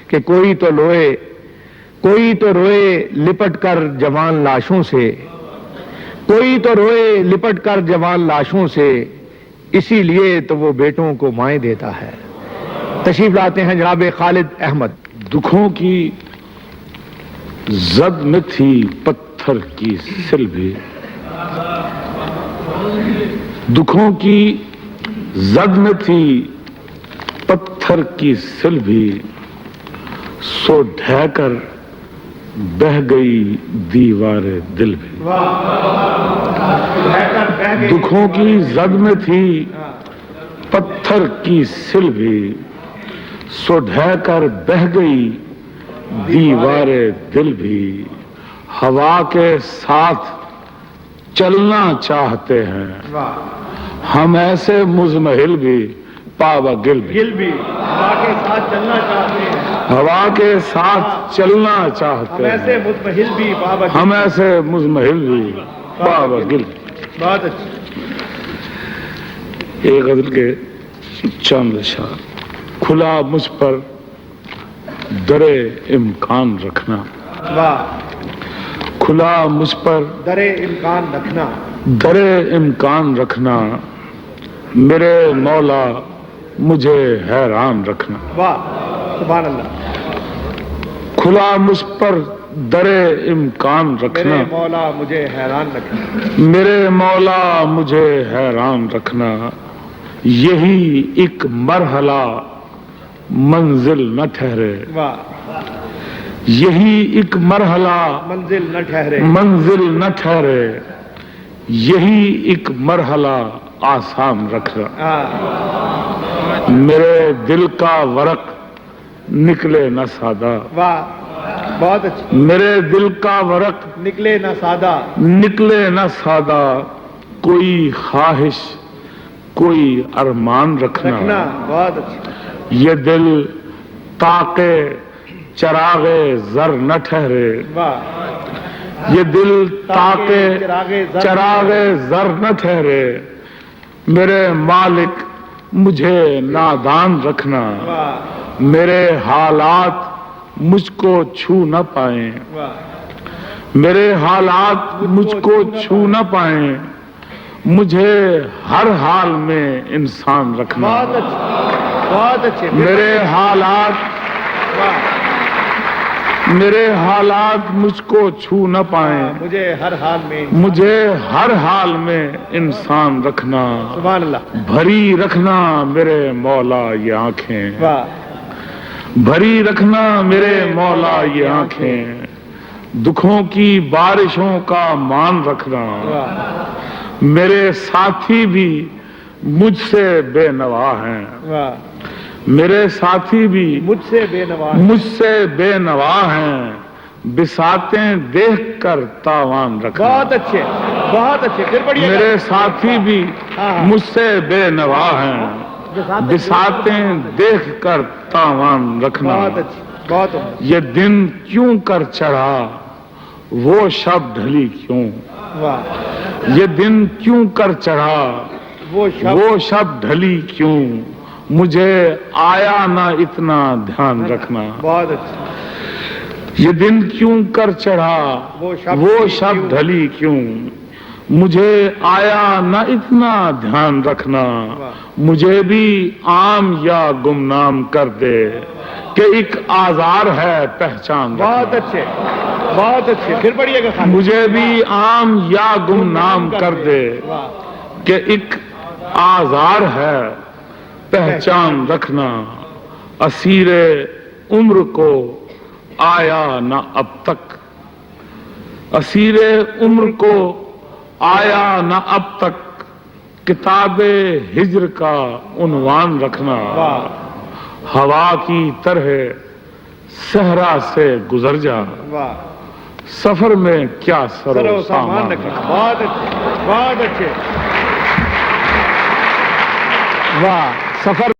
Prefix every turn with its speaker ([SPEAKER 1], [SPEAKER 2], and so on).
[SPEAKER 1] کہ کوئی تو روئے لپٹ کر جوان لاشوں سے، کوئی تو روئے لپٹ کر جوان لاشوں سے، اسی لیے تو وہ بیٹوں کو مائیں دیتا ہے۔ تشریف لاتے ہیں جناب خالد احمد۔
[SPEAKER 2] دکھوں کی زد میں تھی پتھر کی سل بھی، دکھوں کی زد میں تھی پتھر کی سل بھی، سو ڈھہ کر بہ گئی دیوار دل بھی۔ دکھوں کی زد میں تھی پتھر کی سل بھی، سو ڈھہ کر بہ گئی دیوار دل بھی۔ ہوا کے ساتھ چلنا چاہتے ہیں ہم ایسے مزمحل بھی پاوا گل بھی۔
[SPEAKER 1] ہوا کے ساتھ چلنا چاہتے ہیں،
[SPEAKER 2] ہوا کے ساتھ چلنا چاہتے ہیں،
[SPEAKER 1] ایسے مزمحل بھی پاوا گل۔
[SPEAKER 2] ہم ایسے مزمحل بھی پاوا گل۔
[SPEAKER 1] بہت اچھی۔
[SPEAKER 2] ایک غزل کے چند اشعار۔ کھلا مجھ پر در امکان رکھنا،
[SPEAKER 1] واہ۔
[SPEAKER 2] کھلا مجھ پر
[SPEAKER 1] در امکان رکھنا،
[SPEAKER 2] در امکان رکھنا، میرے مولا مجھے حیران رکھنا۔
[SPEAKER 1] واہ سبحان اللہ۔
[SPEAKER 2] کھلا مجھ پر در امکان رکھنا،
[SPEAKER 1] میرے مولا مجھے حیران رکھنا،
[SPEAKER 2] میرے مولا مجھے حیران رکھنا، یہی ایک مرحلہ منزل نہ ٹھہرے،
[SPEAKER 1] واہ۔
[SPEAKER 2] یہی ایک مرحلہ
[SPEAKER 1] منزل نہ ٹھہرے،
[SPEAKER 2] منزل نہ ٹھہرے، یہی ایک مرحلہ آسان رکھنا، میرے دل کا ورق نکلے نہ سادہ،
[SPEAKER 1] واہ بہت اچھی۔
[SPEAKER 2] میرے دل کا ورق
[SPEAKER 1] نکلے نہ سادہ،
[SPEAKER 2] نکلے نہ سادہ، کوئی خواہش کوئی ارمان رکھنا،
[SPEAKER 1] بہت اچھی۔
[SPEAKER 2] یہ دل تاکہ چراغ زر نہ ٹھہرے،
[SPEAKER 1] واہ۔
[SPEAKER 2] یہ دل تاکہ چراغ زر نہ ٹھہرے، میرے مالک مجھے نادان رکھنا،
[SPEAKER 1] واہ
[SPEAKER 2] میرے حالات مجھ کو چھو نہ پائیں،
[SPEAKER 1] واہ۔
[SPEAKER 2] میرے حالات مجھ کو چھو نہ پائیں، مجھے ہر حال میں انسان رکھنا،
[SPEAKER 1] بہت اچھے بہت اچھے۔
[SPEAKER 2] میرے حالات میرے حالات مجھ کو چھو نہ پائیں،
[SPEAKER 1] مجھے ہر حال میں،
[SPEAKER 2] مجھے ہر حال میں انسان رکھنا،
[SPEAKER 1] سبحان اللہ۔
[SPEAKER 2] بھری رکھنا میرے مولا یہ آنکھیں،
[SPEAKER 1] واہ
[SPEAKER 2] بھری رکھنا میرے مولا یہ آنکھیں، دکھوں کی بارشوں کا مان رکھنا،
[SPEAKER 1] واہ
[SPEAKER 2] میرے ساتھی بھی مجھ سے بے نوا ہیں،
[SPEAKER 1] واہ۔
[SPEAKER 2] میرے ساتھی بھی
[SPEAKER 1] مجھ سے بے نوا،
[SPEAKER 2] مجھ سے بے نوا ہیں، بساتیں دیکھ کر تاوان رکھنا،
[SPEAKER 1] بہت اچھے بہت اچھے۔ پھر پڑھیے گا۔
[SPEAKER 2] میرے ساتھی بھی مجھ سے بے نوا ہیں، بساتیں دیکھ کر تاوان رکھنا،
[SPEAKER 1] بہت اچھی بہت اچھی۔
[SPEAKER 2] یہ دن کیوں کر چڑھا وہ شب ڈھلی کیوں،
[SPEAKER 1] واہ
[SPEAKER 2] یہ دن کیوں کر چڑھا
[SPEAKER 1] وہ
[SPEAKER 2] وہ شب ڈھلی کیوں، مجھے آیا نہ اتنا دھیان رکھنا،
[SPEAKER 1] بہت اچھی۔
[SPEAKER 2] یہ دن کیوں کر چڑھا وہ شب ڈھلی کیوں، مجھے آیا نہ اتنا دھیان رکھنا، مجھے بھی عام یا گمنام کر دے کہ ایک آزار ہے پہچان رکھنا،
[SPEAKER 1] بہت اچھے بہت اچھے۔ پھر پڑھیے گا۔
[SPEAKER 2] مجھے بھی عام یا گمنام کر دے کہ ایک آزار ہے پہچان رکھنا، اسیر عمر کو آیا نہ اب تک، اسیر عمر کو آیا نہ اب تک، کتاب ہجر کا عنوان رکھنا، ہوا کی طرح صحرا سے گزر جا، سفر میں کیا سر و سامان رکھنا۔
[SPEAKER 1] بہت اچھے بہت اچھے۔ واہ سفر